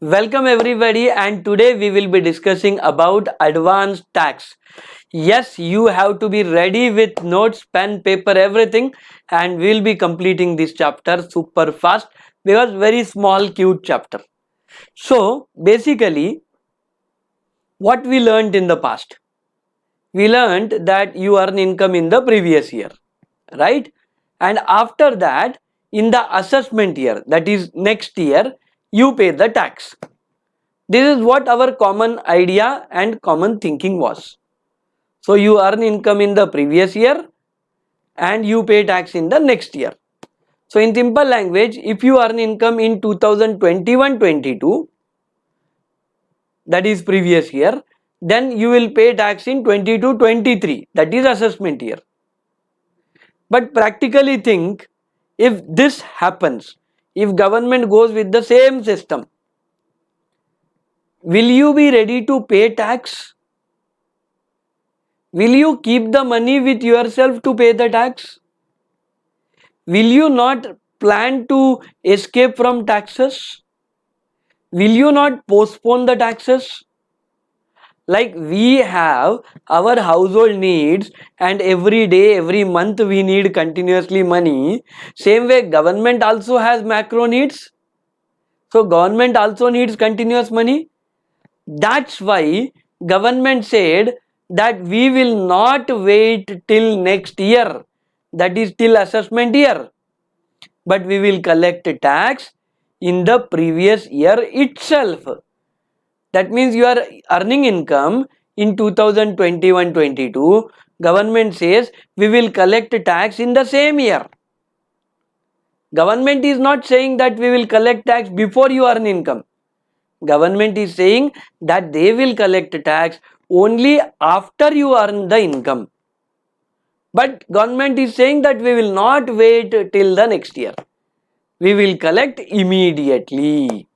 Welcome everybody, and today we will be discussing about advanced tax. Yes, you have to be ready with notes, pen, paper, everything, and we'll be completing this chapter super fast because very small cute chapter. So basically what we learned in the past, we learned that you earn income in the previous year, right? And after that, in the assessment year, that is next year, you pay the tax. This is what our common idea and common thinking was. So you earn income in the previous year and you pay tax in the next year. So in simple language, if you earn income in 2021-22, that is previous year, then you will pay tax in 22-23, that is assessment year. But practically think, if this happens, if government goes with the same system, will you be ready to pay tax? Will you keep the money with yourself to pay the tax? Will you not plan to escape from taxes? Will you not postpone the taxes? Like we have our household needs and every day, every month we need continuously money. Same way government also has macro needs. So government also needs continuous money. That's why government said that we will not wait till next year, that is till assessment year, but we will collect tax in the previous year itself. That means you are earning income in 2021-22, government says we will collect tax in the same year. Government is not saying that we will collect tax before you earn income. Government is saying that they will collect tax only after you earn the income. But government is saying that we will not wait till the next year. We will collect immediately.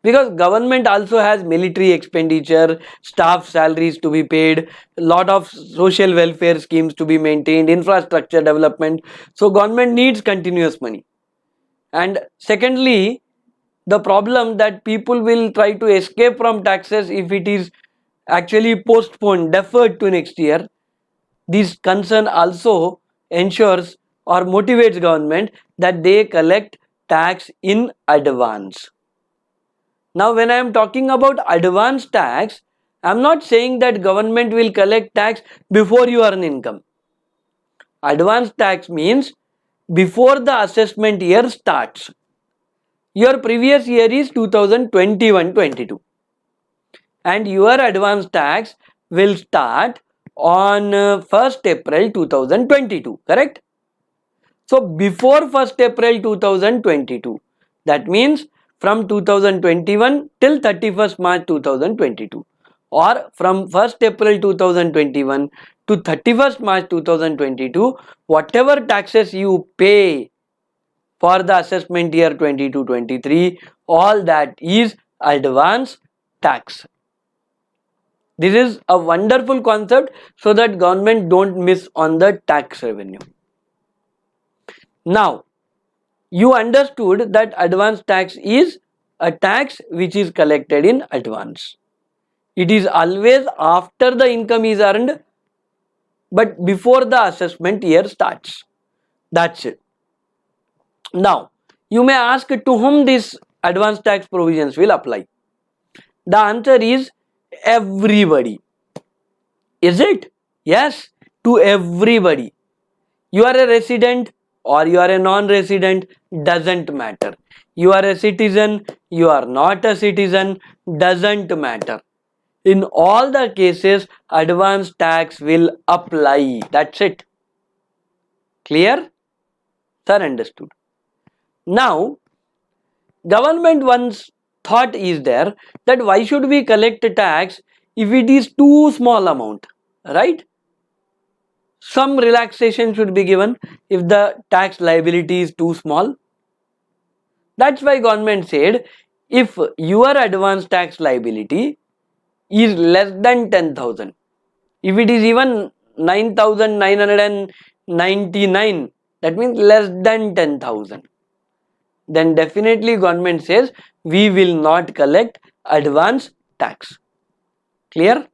Because government also has military expenditure, staff salaries to be paid, lot of social welfare schemes to be maintained, infrastructure development. So government needs continuous money. And secondly, the problem that people will try to escape from taxes if it is actually postponed, deferred to next year. This concern also ensures or motivates government that they collect tax in advance. Now when I am talking about advance tax, I am not saying that government will collect tax before you earn income. Advance tax means before the assessment year starts. Your previous year is 2021-22 and your advance tax will start on 1st April 2022, correct? So before 1st April 2022, that means from 2021 till 31st March 2022, or from 1st April 2021 to 31st March 2022, whatever taxes you pay for the assessment year 22-23, all that is advance tax. This is a wonderful concept so that government don't miss on the tax revenue. Now, you understood that advance tax is a tax which is collected in advance. It is always after the income is earned, but before the assessment year starts. That's it. Now, you may ask to whom this advance tax provisions will apply. The answer is everybody. Is it? Yes, to everybody. You are a resident or you are a non-resident, doesn't matter. You are a citizen, you are not a citizen, doesn't matter. In all the cases, advance tax will apply. That's it. Clear? Sir, understood. Now, government once thought is there that why should we collect tax if it is too small amount, right? Some relaxation should be given if the tax liability is too small. That's why government said if your advance tax liability is less than 10,000, if it is even 9,999, that means less than 10,000, then definitely government says we will not collect advance tax. Clear?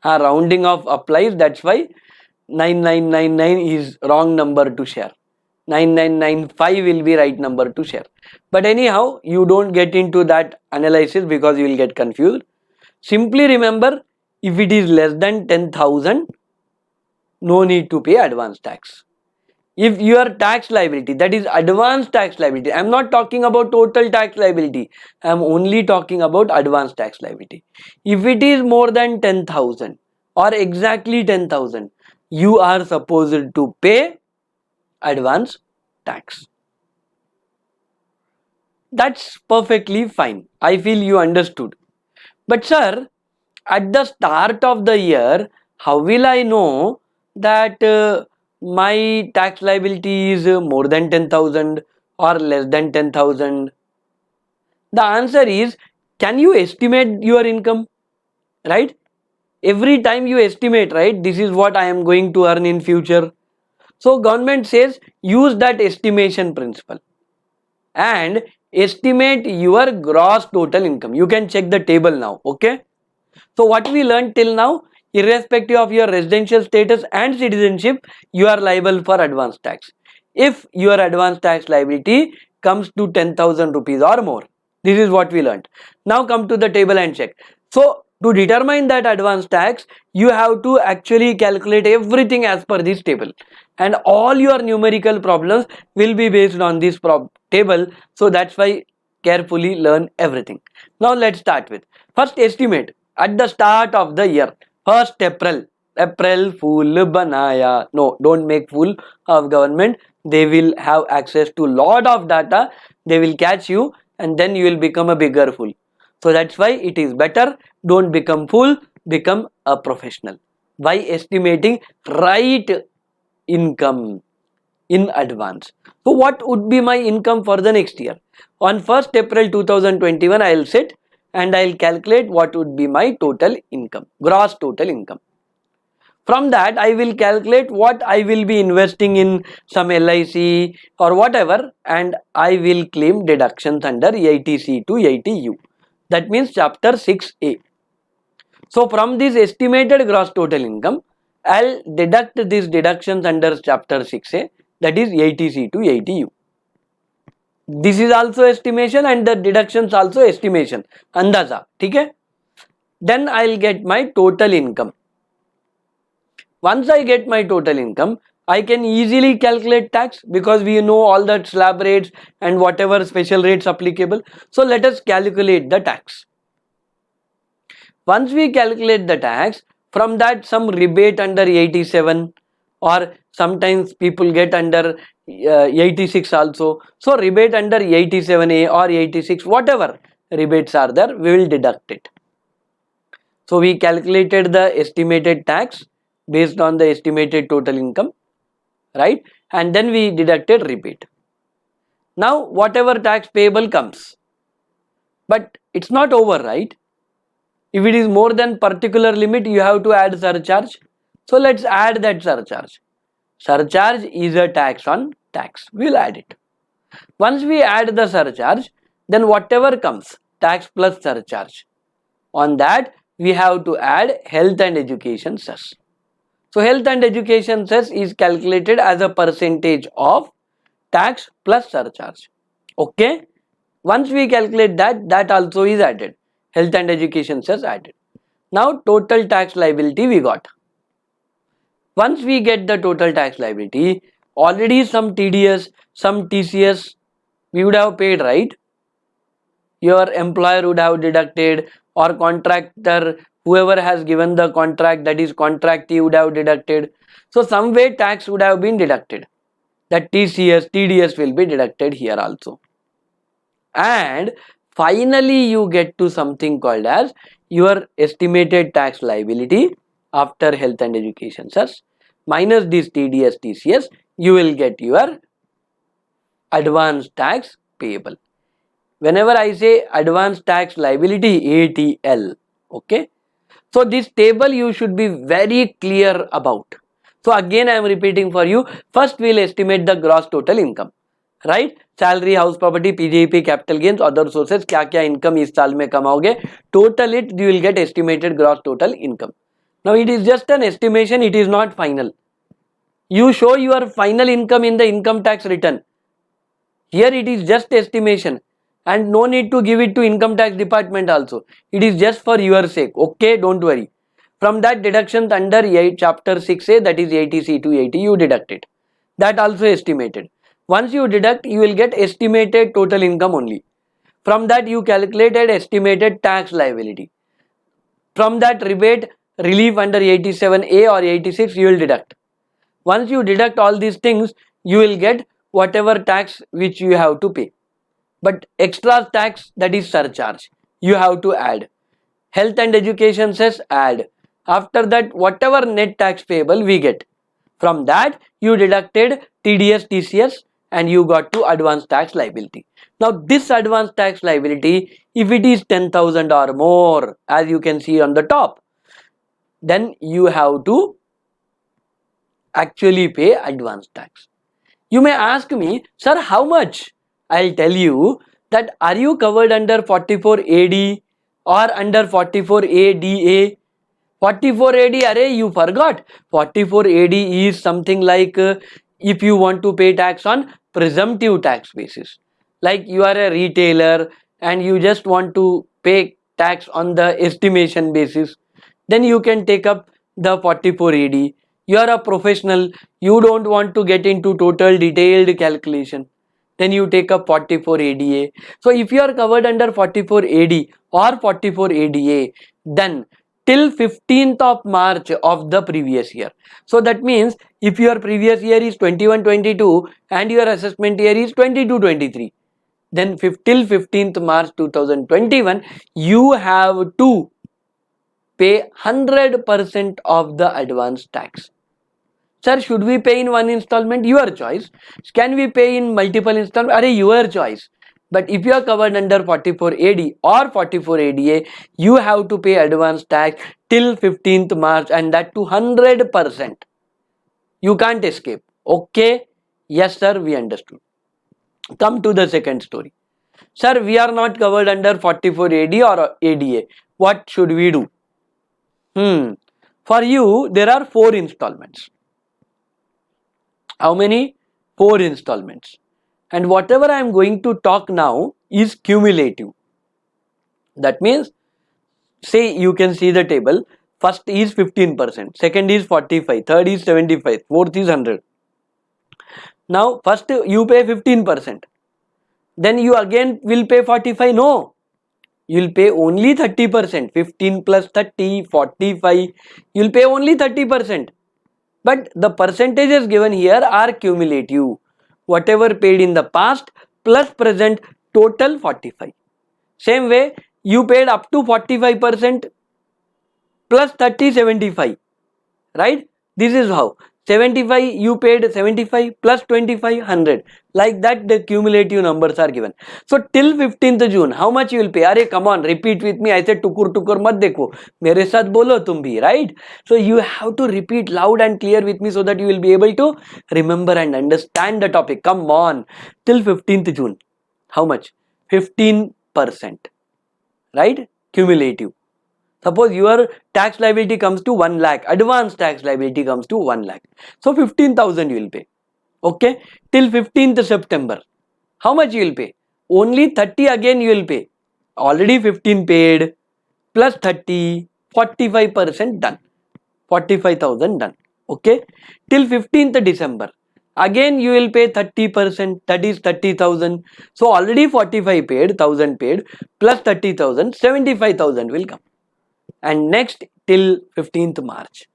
Rounding off applies, that's why 9999 is wrong number to share. 9995 will be right number to share. But anyhow, you don't get into that analysis because you will get confused. Simply remember, if it is less than 10,000, no need to pay advance tax. If your tax liability, that is advance tax liability, I am not talking about total tax liability, I am only talking about advance tax liability. If it is more than 10,000 or exactly 10,000, you are supposed to pay advance tax. That's perfectly fine. I feel you understood. But sir, at the start of the year, how will I know that my tax liability is more than 10,000 or less than 10,000? The answer is, can you estimate your income? Right? Every time you estimate, right, this is what I am going to earn in future. So government says use that estimation principle and estimate your gross total income. You can check the table now. Okay. So what we learned till now, irrespective of your residential status and citizenship, you are liable for advance tax. If your advance tax liability comes to 10,000 rupees or more, this is what we learned. Now come to the table and check. So to determine that advance tax, you have to actually calculate everything as per this table, and all your numerical problems will be based on this table. So that's why carefully learn everything. Now let's start with first estimate. At the start of the year, 1st April, April Fool Banaya. No, don't make fool of government. They will have access to lot of data. They will catch you and then you will become a bigger fool. So that's why it is better, don't become fool, become a professional by estimating right income in advance. So what would be my income for the next year? On 1st April 2021, I will sit and I will calculate what would be my total income, gross total income. From that, I will calculate what I will be investing in some LIC or whatever, and I will claim deductions under 80C to 80U. That means chapter 6A. So from this estimated gross total income, I'll deduct these deductions under chapter 6A, that is 80C to 80U. This is also estimation and the deductions also estimation. Andaza. Okay? Then I'll get my total income. Once I get my total income, I can easily calculate tax because we know all the slab rates and whatever special rates applicable. So let us calculate the tax. Once we calculate the tax, from that some rebate under 87 or sometimes people get under 86 also. So rebate under 87A or 86, whatever rebates are there, we will deduct it. So we calculated the estimated tax based on the estimated total income, right? And then we deducted rebate. Now whatever tax payable comes, but it's not over, right? If it is more than particular limit, you have to add surcharge. So let's add that surcharge. Surcharge is a tax on tax. We'll add it. Once we add the surcharge, then whatever comes, tax plus surcharge. On that, we have to add health and education cess. So health and education cess is calculated as a percentage of tax plus surcharge. Okay. Once we calculate that, that also is added. Health and education cess added. Now total tax liability we got. Once we get the total tax liability, already some TDS, some TCS we would have paid, right? Your employer would have deducted, or contractor, whoever has given the contract, that is contractee, would have deducted. So some way tax would have been deducted. That TCS, TDS will be deducted here also. And finally you get to something called as your estimated tax liability after health and education cess minus this TDS, TCS, you will get your advance tax payable. Whenever I say advance tax liability, ATL, okay. So this table you should be very clear about. So again I am repeating for you. First we will estimate the gross total income. Right. Salary, house property, PGBP, capital gains, other sources, क्या क्या income इस साल में कमाओगे, total it you will get estimated gross total income. Now it is just an estimation, it is not final. You show your final income in the income tax return. Here it is just estimation and no need to give it to income tax department also. It is just for your sake. Okay, don't worry. From that deductions under chapter 6A, that is 80C to 80, you deduct it. That also estimated. Once you deduct, you will get estimated total income only. From that you calculated estimated tax liability. From that rebate relief under 87A or 86 you will deduct. Once you deduct all these things, you will get whatever tax which you have to pay. But extra tax, that is surcharge, you have to add. Health and education cess, add. After that, whatever net tax payable we get. From that, you deducted TDS, TCS and you got to advance tax liability. Now this advance tax liability, if it is 10,000 or more, as you can see on the top, then you have to actually pay advance tax. You may ask me, sir, how much? I'll tell you that are you covered under 44AD or under 44ADA? 44AD, array, you forgot. 44AD is something like if you want to pay tax on presumptive tax basis. Like you are a retailer and you just want to pay tax on the estimation basis, then you can take up the 44AD. You are a professional, you don't want to get into total detailed calculation, then you take up 44ADA. So if you are covered under 44AD or 44ADA, then till 15th of March of the previous year. So that means if your previous year is 21-22 and your assessment year is 22-23, then till 15th March 2021, you have to pay 100% of the advance tax. Sir, should we pay in one installment? Your choice. Can we pay in multiple installments? Array, your choice. But if you are covered under 44AD or 44ADA, you have to pay advance tax till 15th March and that to 100%. You can't escape. Okay? Yes, sir, we understood. Come to the second story. Sir, we are not covered under 44AD or ADA. What should we do? For you, there are 4 installments. How many? 4 installments. And whatever I am going to talk now is cumulative. That means, say you can see the table. First is 15%, second is 45, third is 75, fourth is 100. Now first you pay 15%. Then you again will pay 45. No. You will pay only 30%. 15 plus 30, 45. You will pay only 30%. But the percentages given here are cumulative. Whatever paid in the past plus present, total 45. Same way, you paid up to 45% plus 30, 75. Right? This is how. 75 you paid 75 plus 25, 100. Like that the cumulative numbers are given. So till 15th June, how much you will pay? Arey, come on, repeat with me. I said टुकुर mat dekho. Mere साथ बोलो तुम भी, right? So you have to repeat loud and clear with me so that you will be able to remember and understand the topic. Come on. Till 15th June. How much? 15%. Right? Cumulative. Suppose your tax liability comes to 1 lakh, advance tax liability comes to 1 lakh. So 15,000 you will pay. Okay, till 15th September. How much you will pay? Only 30 again you will pay. Already 15 paid plus 30, 45% done. 45,000 done. Okay, till 15th December. Again you will pay 30%, that is 30,000. So already 45 paid, 1000 paid plus 30,000, 75,000 will come. And next till 15th March,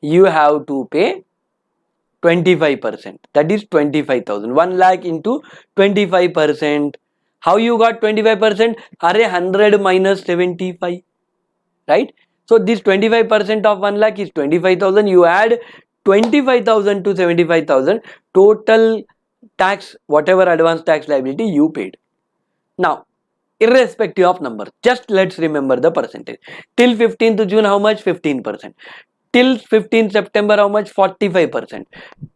you have to pay 25%. That is 25,000. 1 lakh into 25%. How you got 25%? Array 100 minus 75. Right? So this 25% of 1 lakh is 25,000. You add 25,000 to 75,000. Total tax, whatever advance tax liability you paid. Now, irrespective of number, just let's remember the percentage. Till 15th June, how much? 15%. Till 15th September, how much? 45%.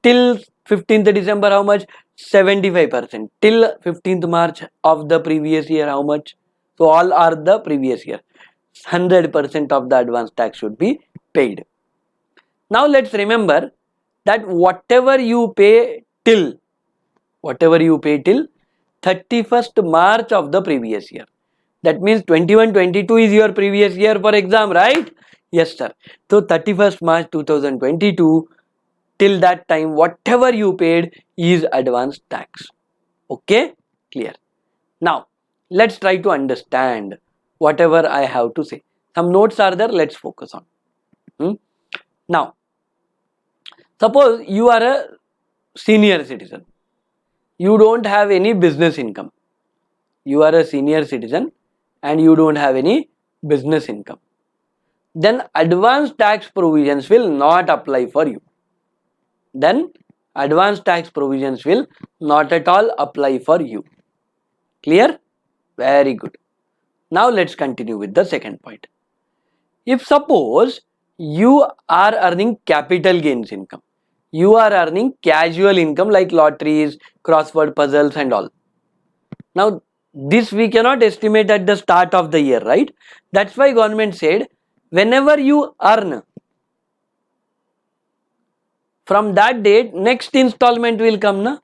Till 15th December, how much? 75%. Till 15th March of the previous year, how much? So all are the previous year. 100% of the advance tax should be paid. Now let's remember that whatever you pay till 31st March of the previous year. That means 21-22 is your previous year for exam, right? Yes, sir. So 31st March 2022, till that time, whatever you paid is advance tax. Okay? Clear. Now, let's try to understand whatever I have to say. Some notes are there, let's focus on. Now, suppose you are a senior citizen. You don't have any business income. You are a senior citizen and you don't have any business income. Then advance tax provisions will not apply for you. Then advance tax provisions will not at all apply for you. Clear? Very good. Now let's continue with the second point. If suppose you are earning capital gains income, you are earning casual income like lotteries, crossword puzzles and all. Now this we cannot estimate at the start of the year, right? That's why government said whenever you earn, from that date next installment will come, na?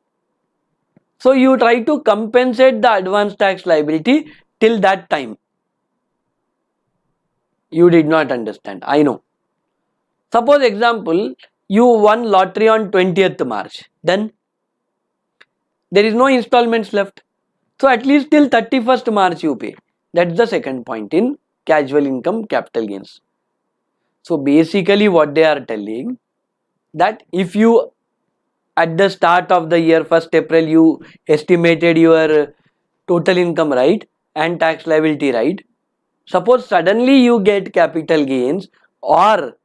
So you try to compensate the advance tax liability till that time. You did not understand, I know. Suppose example, you won lottery on 20th March. Then there is no installments left. So at least till 31st March you pay. That's the second point in casual income capital gains. So basically what they are telling, that if you at the start of the year 1st April you estimated your total income, right, and tax liability, right, suppose suddenly you get capital gains or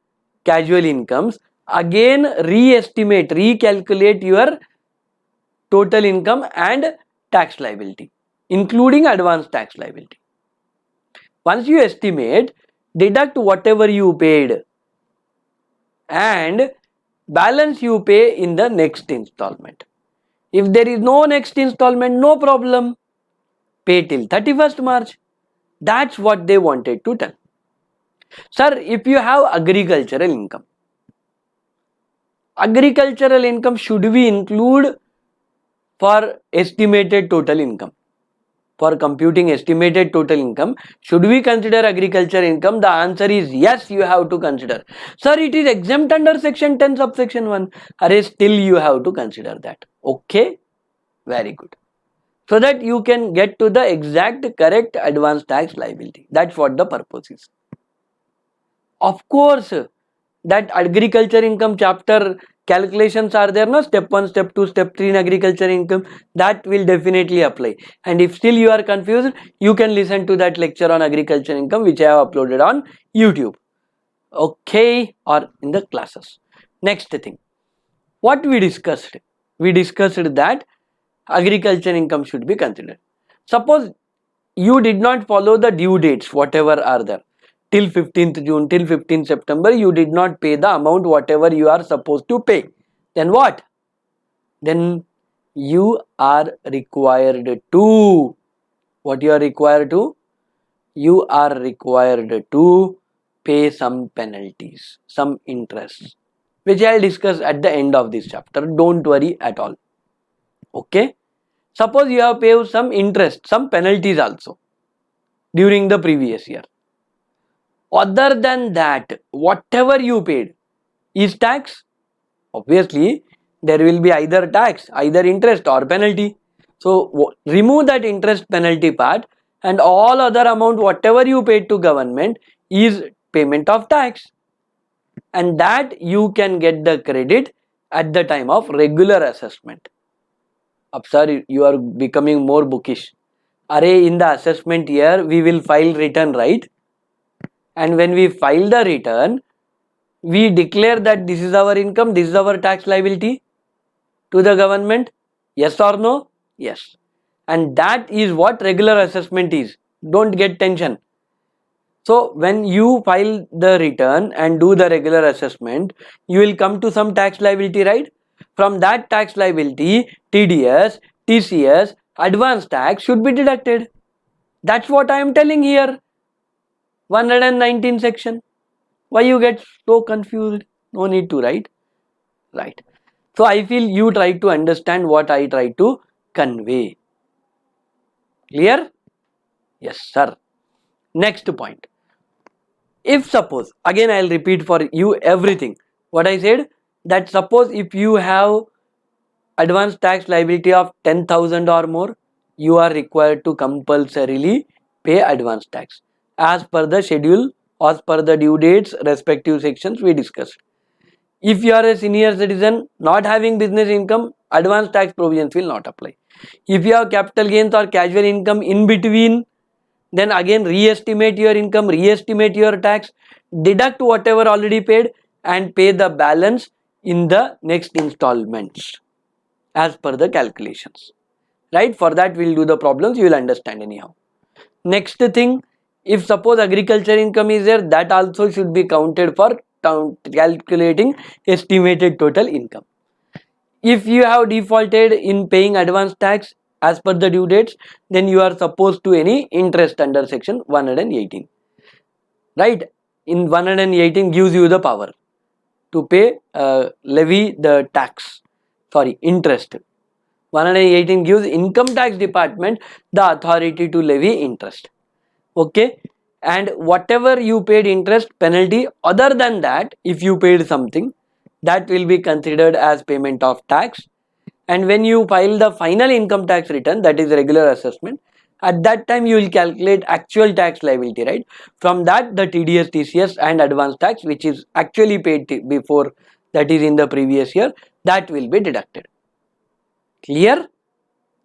casual incomes, again re-estimate, recalculate your total income and tax liability including advance tax liability. Once you estimate, deduct whatever you paid and balance you pay in the next installment. If there is no next installment, no problem, pay till 31st March. That's what they wanted to tell. Sir, if you have agricultural income should we include for estimated total income? For computing estimated total income, should we consider agriculture income? The answer is yes, you have to consider. Sir, it is exempt under section 10 subsection 1. Still you have to consider that. Okay, very good. So that you can get to the exact correct advance tax liability. That's what the purpose is. Of course, that agriculture income chapter calculations are there, no? Step 1, step 2, step 3 in agriculture income, that will definitely apply. And if still you are confused, you can listen to that lecture on agriculture income which I have uploaded on YouTube, okay, or in the classes. Next thing, what we discussed that agriculture income should be considered. Suppose you did not follow the due dates whatever are there, till 15th June, till 15th September, you did not pay the amount whatever you are supposed to pay. Then what? Then you are required to, what you are required to? You are required to pay some penalties, some interest, which I will discuss at the end of this chapter. Don't worry at all. Okay? Suppose you have paid some interest, some penalties also during the previous year. Other than that, whatever you paid is tax. Obviously, there will be either tax, either interest or penalty. So, remove that interest penalty part and all other amount whatever you paid to government is payment of tax. And that you can get the credit at the time of regular assessment. Ab sir, you are becoming more bookish. In the assessment year, we will file return, right? And when we file the return, we declare that this is our income, this is our tax liability to the government. Yes or no? Yes. And that is what regular assessment is. Don't get tension. So when you file the return and do the regular assessment, you will come to some tax liability, right? From that tax liability, TDS, TCS, advance tax should be deducted. That's what I am telling here. 119 section. Why you get so confused? No need to, right? Right. So I feel you try to understand what I try to convey. Clear? Yes, sir. Next point. If suppose, again I'll repeat for you everything. What I said, that suppose if you have advance tax liability of 10,000 or more, you are required to compulsorily pay advance tax as per the schedule, as per the due dates, respective sections we discussed. If you are a senior citizen not having business income, advance tax provisions will not apply. If you have capital gains or casual income in between, then again re-estimate your income, re-estimate your tax, deduct whatever already paid and pay the balance in the next installments as per the calculations. Right? For that we'll do the problems, you will understand anyhow. Next thing, if suppose agriculture income is there, that also should be counted for calculating estimated total income. If you have defaulted in paying advance tax as per the due dates, then you are supposed to any interest under section 118. Right? In 118 gives you the power to pay levy the tax, sorry, interest. 118 gives income tax department the authority to levy interest. Okay, and whatever you paid interest penalty, other than that, if you paid something, that will be considered as payment of tax. And when you file the final income tax return, that is regular assessment, at that time you will calculate actual tax liability, right? From that the TDS, TCS and advance tax which is actually paid before, that is in the previous year, that will be deducted. Clear?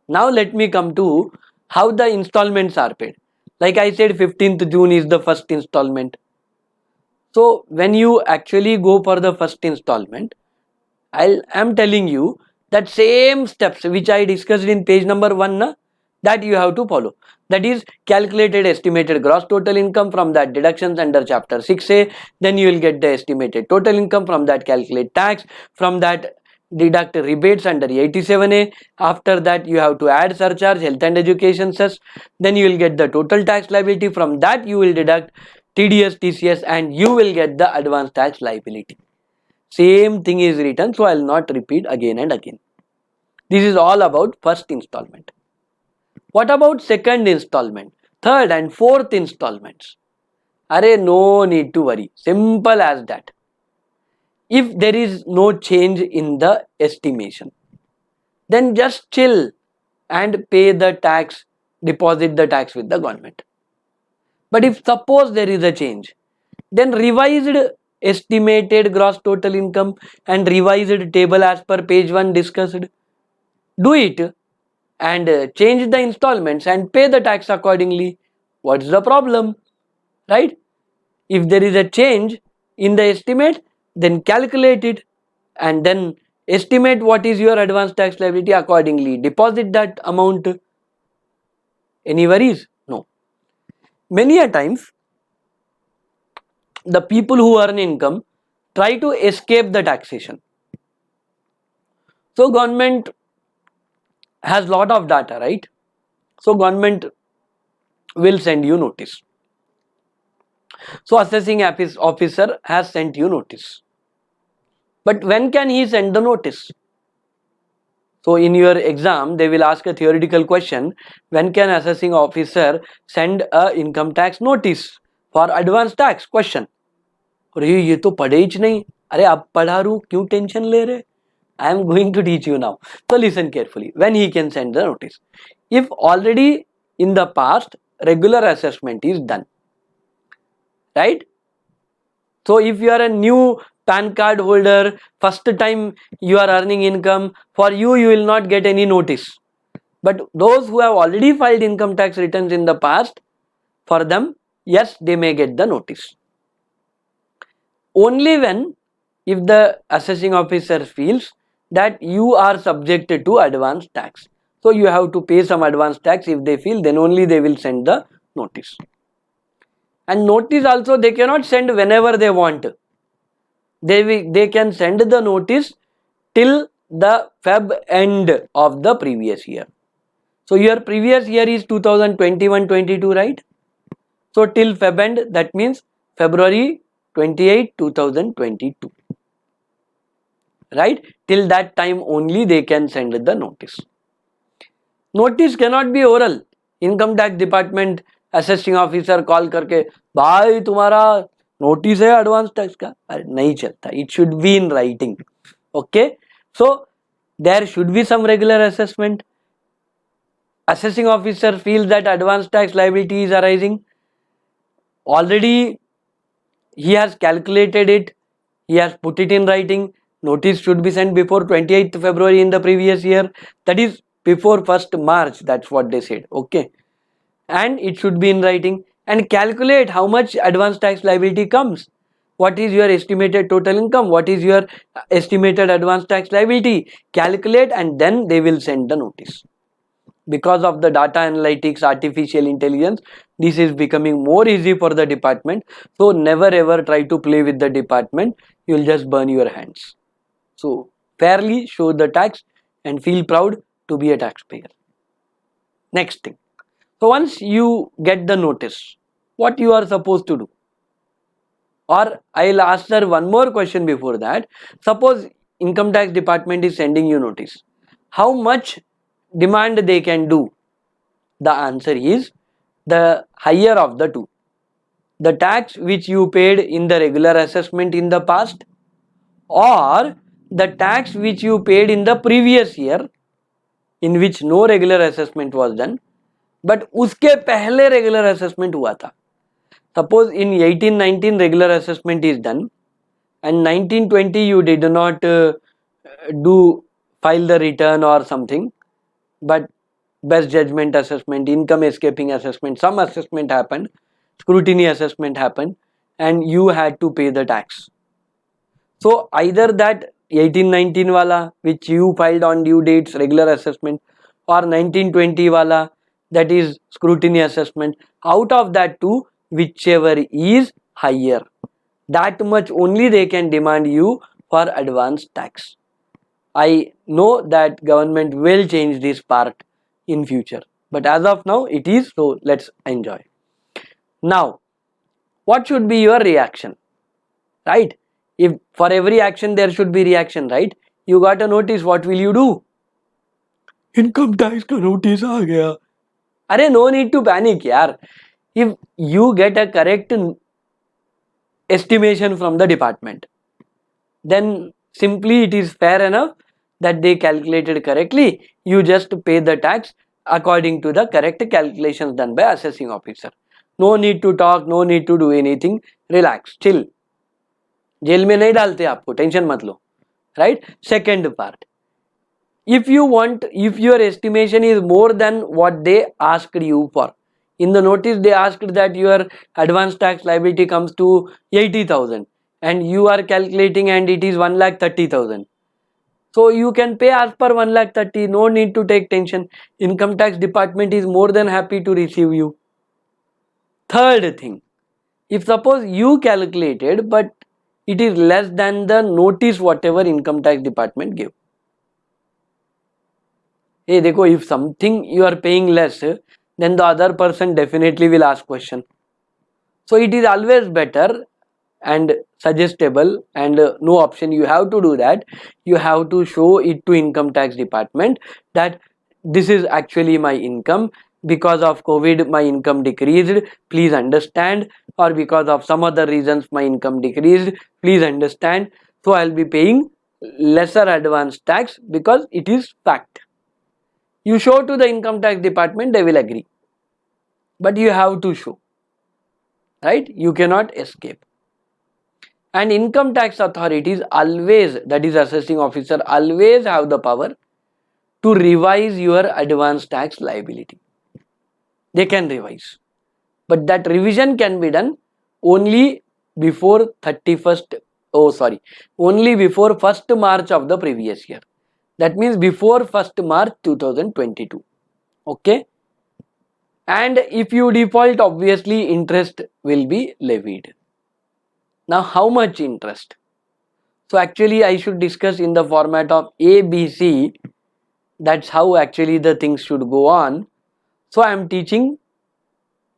Now let me come to how the installments are paid. Like I said, 15th June is the first installment. So when you actually go for the first installment, I am telling you that same steps which I discussed in page number 1, that you have to follow. That is calculated estimated gross total income, from that deductions under chapter 6A, then you will get the estimated total income, from that calculate tax, from that deduct rebates under 87A, after that you have to add surcharge, health and education cess, then you will get the total tax liability, from that you will deduct TDS, TCS and you will get the advance tax liability. Same thing is written, so I will not repeat again and again. This is all about first installment. What about second installment, third and fourth installments? Arey, no need to worry, simple as that. If there is no change in the estimation, then just chill and pay the tax, deposit the tax with the government. But if suppose there is a change, then revised estimated gross total income and revised table as per page 1 discussed, do it and change the installments and pay the tax accordingly. What's the problem? Right? If there is a change in the estimate, then calculate it and then estimate what is your advance tax liability accordingly. Deposit that amount. Any worries? No. Many a times, the people who earn income try to escape the taxation. So government has lot of data, right? So government will send you notice. So assessing officer has sent you notice. But when can he send the notice? So in your exam, they will ask a theoretical question. When can assessing officer send a income tax notice for advance tax? Question. अरे ये तो पढ़े ही नहीं. अरे अब पढ़ा रू, क्यों टेंशन ले रहे? I am going to teach you now. So listen carefully. When he can send the notice? If already in the past regular assessment is done, right? So if you are a new PAN card holder, first time you are earning income, for you will not get any notice. But those who have already filed income tax returns in the past, for them, yes, they may get the notice. Only when, if the assessing officer feels that you are subjected to advance tax. So you have to pay some advance tax. If they feel, then only they will send the notice. And notice also they cannot send whenever they want. They can send the notice till the Feb end of the previous year. So your previous year is 2021-22, right? So till Feb end, that means February 28, 2022. Right? Till that time only they can send the notice. Notice cannot be oral. Income tax department assessing officer call करके भाई तुम्हारा notice है advance tax का, अरे नहीं चलता. It should be in writing. Okay, so there should be some regular assessment. Assessing officer feels that advance tax liability is arising. Already he has calculated it, he has put it in writing. Notice should be sent before 28th February in the previous year, that is before 1st March, that's what they said. Okay, and it should be in writing, and calculate how much advance tax liability comes. What is your estimated total income, what is your estimated advance tax liability, calculate, and then they will send the notice. Because of the data analytics, artificial intelligence, this is becoming more easy for the department. So never ever try to play with the department, you will just burn your hands. So fairly show the tax and feel proud to be a taxpayer. Next thing, so once you get the notice, what you are supposed to do? Or I'll answer one more question before that. Suppose income tax department is sending you notice, how much demand they can do? The answer is the higher of the two. The tax which you paid in the regular assessment in the past, or the tax which you paid in the previous year in which no regular assessment was done, but उसके पहले regular assessment हुआ था. Suppose in 18-19 regular assessment is done and 19-20 you did not do file the return or something, but best judgment assessment, income escaping assessment, some assessment happened, scrutiny assessment happened, and you had to pay the tax. So either that 18-19 wala which you filed on due dates regular assessment, or 19-20 wala that is scrutiny assessment, out of that two, whichever is higher, that much only they can demand you for advance tax. I know that government will change this part in future, but as of now it is, so let's enjoy. Now what should be your reaction, right? If for every action there should be reaction, right? You got a notice, what will you do? Income tax ka notice aa gaya. Arey, no need to panic yaar. If you get a correct estimation from the department, then simply it is fair enough that they calculated correctly. You just pay the tax according to the correct calculations done by assessing officer. No need to talk, no need to do anything. Relax, chill. Jail में नहीं डालते आपको, tension मत लो. Right? Second part, if you want, if your estimation is more than what they asked you for, in the notice they asked that your advance tax liability comes to 80,000 and you are calculating and it is 1,30,000. So you can pay as per 1,30,000, no need to take tension. Income tax department is more than happy to receive you. Third thing, if suppose you calculated but it is less than the notice whatever income tax department gave. Hey, देखो, if something you are paying less, then the other person definitely will ask question. So it is always better and suggestible, and no option, you have to do that. You have to show it to income tax department that this is actually my income, because of COVID my income decreased, please understand, or because of some other reasons my income decreased, please understand, so I'll be paying lesser advance tax because it is fact. You show to the income tax department, they will agree, but you have to show, right? You cannot escape. And income tax authorities always, that is assessing officer, always have the power to revise your advance tax liability. They can revise, but that revision can be done only before 31st, only before 1st March of the previous year. That means before 1st March 2022. Okay. And if you default, obviously interest will be levied. Now how much interest? So actually I should discuss in the format of ABC. That's how actually the things should go on. So I am teaching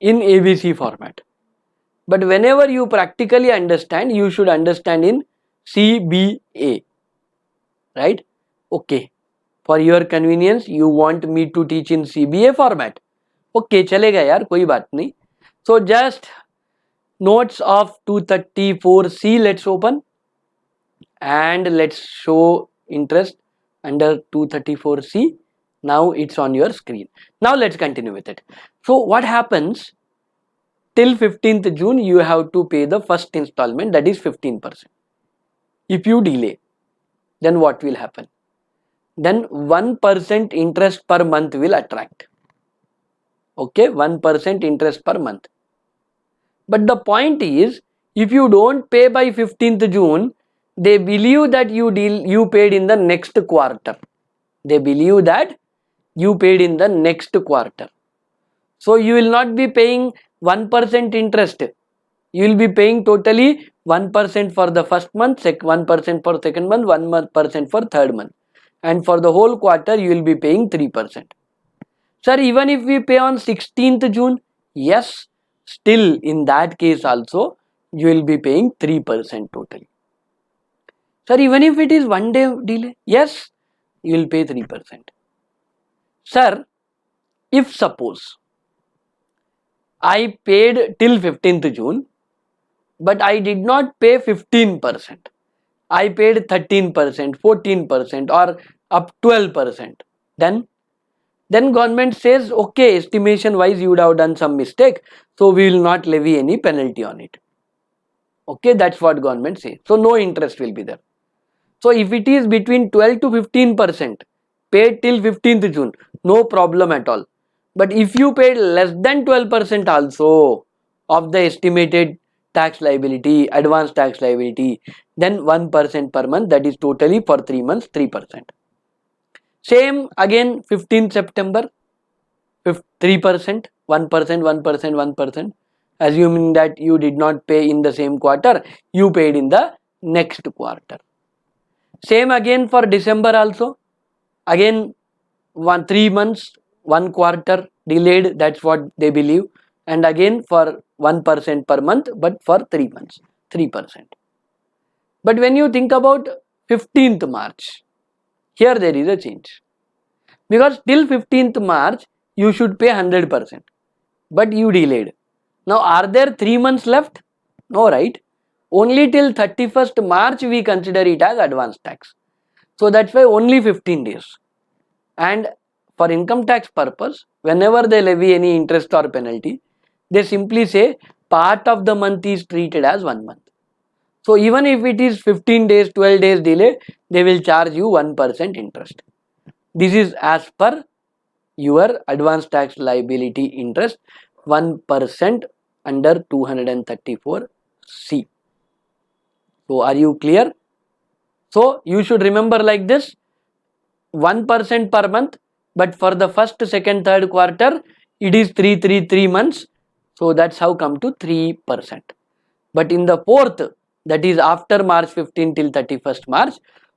in ABC format. But whenever you practically understand, you should understand in CBA. Right? Okay. For your convenience, you want me to teach in CBA format. Okay, चलेगा यार, कोई बात नहीं. So just notes of 234C let's open and let's show interest under 234C. Now it's on your screen. Now let's continue with it. So what happens till 15th June, you have to pay the first installment, that is 15%. If you delay, then what will happen? Then 1% interest per month will attract. Okay, 1% interest per month. But the point is, if you don't pay by 15th June, they believe that you paid in the next quarter. They believe that you paid in the next quarter. So you will not be paying 1% interest. You will be paying totally 1% for the first month, 1% for second month, 1% for third month. And for the whole quarter, you will be paying 3%. Sir, even if we pay on 16th June, yes, still in that case also, you will be paying 3% totally. Sir, even if it is 1 day delay, yes, you will pay 3%. Sir, if suppose I paid till 15th June, but I did not pay 15%. I paid 13%, 14% or up 12%. Then government says, okay, estimation wise you would have done some mistake, so we will not levy any penalty on it. Okay, that's what government says. So no interest will be there. So if it is between 12 to 15% paid till 15th June, no problem at all. But if you paid less than 12% also of the estimated tax liability, advance tax liability, then 1% per month, that is totally for 3 months 3%. Same again 15th September, 3%, 1%, 1%, 1%. Assuming that you did not pay in the same quarter, you paid in the next quarter. Same again for December also. Again 3 months, 1 quarter delayed, that's what they believe. And again for 1% per month, but for 3 months, 3%. But when you think about 15th March, here there is a change. Because till 15th March, you should pay 100%. But you delayed. Now are there 3 months left? No, right? Only till 31st March we consider it as advance tax. So that's why only 15 days. And for income tax purpose, whenever they levy any interest or penalty, they simply say part of the month is treated as 1 month. So even if it is 15 days, 12 days delay, they will charge you 1% interest. This is as per your advance tax liability interest, 1% under 234C. So are you clear? So you should remember like this, 1% per month, but for the first, second, third quarter, it is 3 months. So that's how come to 3%. But in the fourth, that is after March 15 till 31st March,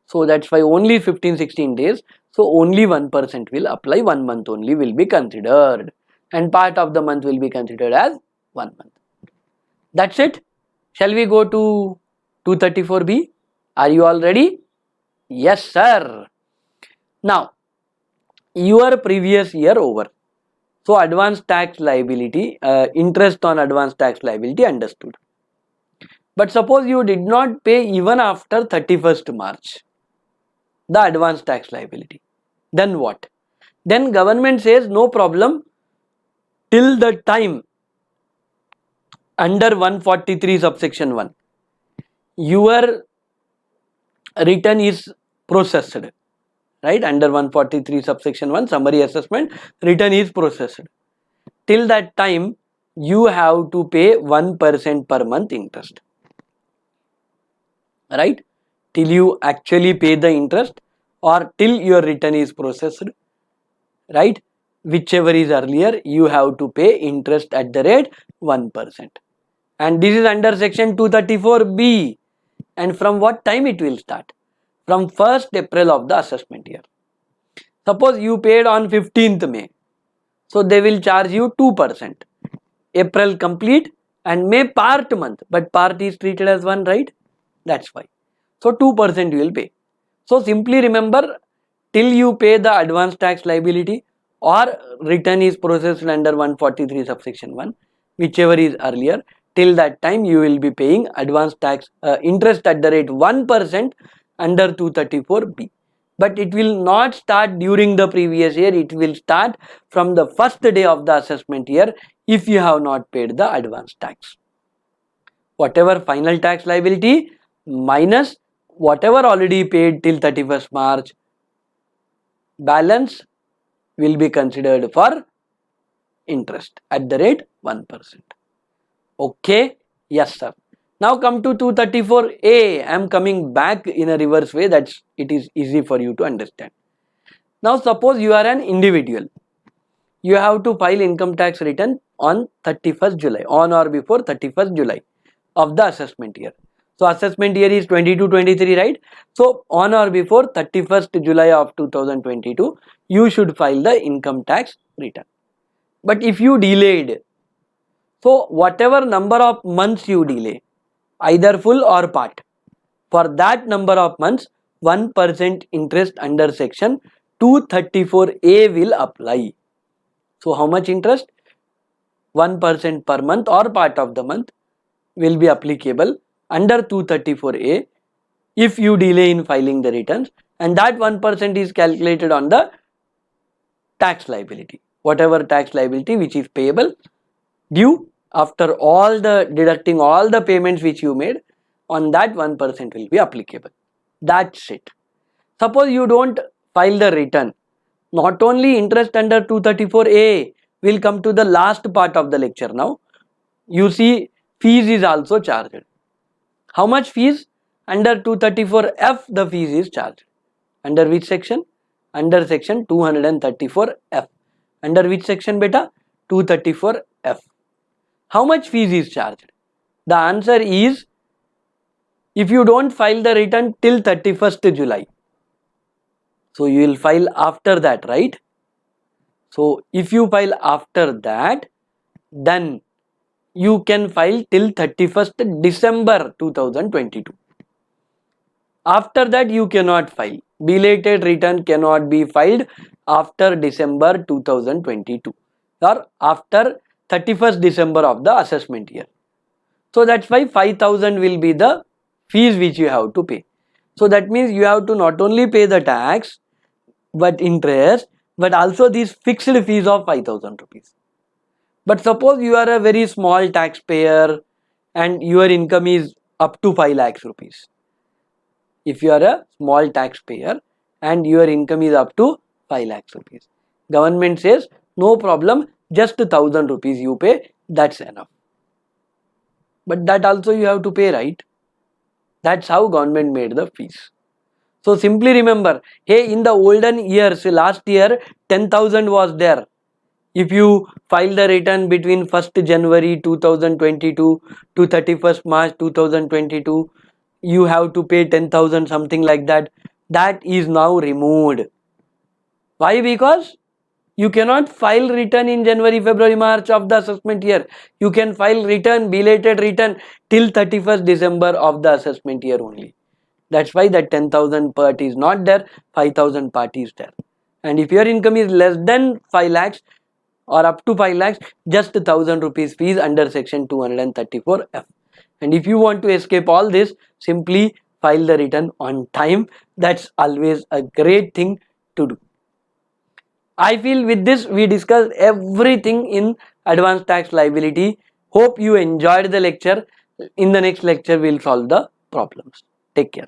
so that's why only 15-16 days. So only 1% will apply, 1 month only will be considered. And part of the month will be considered as 1 month. That's it. Shall we go to 234B? Are you all ready? Yes, sir. Now, your previous year over. So advance tax liability, interest on advance tax liability understood. But suppose you did not pay even after 31st March, the advance tax liability. Then what? Then government says no problem till the time under 143 subsection 1. Your return is processed. Right, under 143 subsection 1 summary assessment, return is processed. Till that time you have to pay 1% per month interest. Right, till you actually pay the interest or till your return is processed. Right, whichever is earlier, you have to pay interest at the rate 1%. And this is under section 234B. And from what time it will start? From 1st April of the assessment year. Suppose you paid on 15th May. So they will charge you 2%. April complete and May part month. But part is treated as one, right? That's why. So 2% you will pay. So simply remember, till you pay the advance tax liability or return is processed under 143 subsection 1, whichever is earlier, till that time you will be paying advance tax interest at the rate 1% under 234B. But it will not start during the previous year, it will start from the first day of the assessment year if you have not paid the advance tax. Whatever final tax liability minus whatever already paid till 31st March, balance will be considered for interest at the rate 1%. Okay, yes sir. Now come to 234A. I am coming back in a reverse way, that it is easy for you to understand. Now suppose you are an individual. You have to file income tax return on 31st July, on or before 31st July of the assessment year. So assessment year is 22-23, right? So on or before 31st July of 2022, you should file the income tax return. But if you delayed, so whatever number of months you delay, either full or part, for that number of months, 1% interest under section 234A will apply. So how much interest? 1% per month or part of the month will be applicable under 234A if you delay in filing the returns, and that 1% is calculated on the tax liability, whatever tax liability which is payable due after all the deducting all the payments which you made, on that 1% will be applicable. That's it. Suppose you don't file the return, not only interest under 234A, will come to the last part of the lecture now. You see, fees is also charged. How much fees? Under 234F the fees is charged. Under which section? Under section 234F. Under which section beta? 234F. How much fees is charged? The answer is, if you don't file the return till 31st July, so you will file after that, right? So if you file after that, then you can file till 31st December 2022. After that you cannot file. Belated return cannot be filed after December 2022 or after 31st December of the assessment year. So that's why 5,000 will be the fees which you have to pay. So that means you have to not only pay the tax but interest, but also these fixed fees of 5,000 rupees. But suppose you are a very small taxpayer and your income is up to 5 lakhs rupees. If you are a small taxpayer and your income is up to 5 lakhs rupees, government says no problem, just 1,000 rupees you pay, that's enough. But that also you have to pay, right? That's how government made the fees. So simply remember, hey, in the olden years, last year 10,000 was there. If you file the return between 1st January 2022 to 31st March 2022, you have to pay 10,000, something like that. That is now removed. Why? Because you cannot file return in January, February, March of the assessment year. You can file return, belated return till 31st December of the assessment year only. That's why that 10,000 part is not there, 5,000 part is there. And if your income is less than 5 lakhs or up to 5 lakhs, just 1,000 rupees fees under section 234F. And if you want to escape all this, simply file the return on time. That's always a great thing to do. I feel with this we discussed everything in advanced tax liability. Hope you enjoyed the lecture. In the next lecture we'll solve the problems. Take care.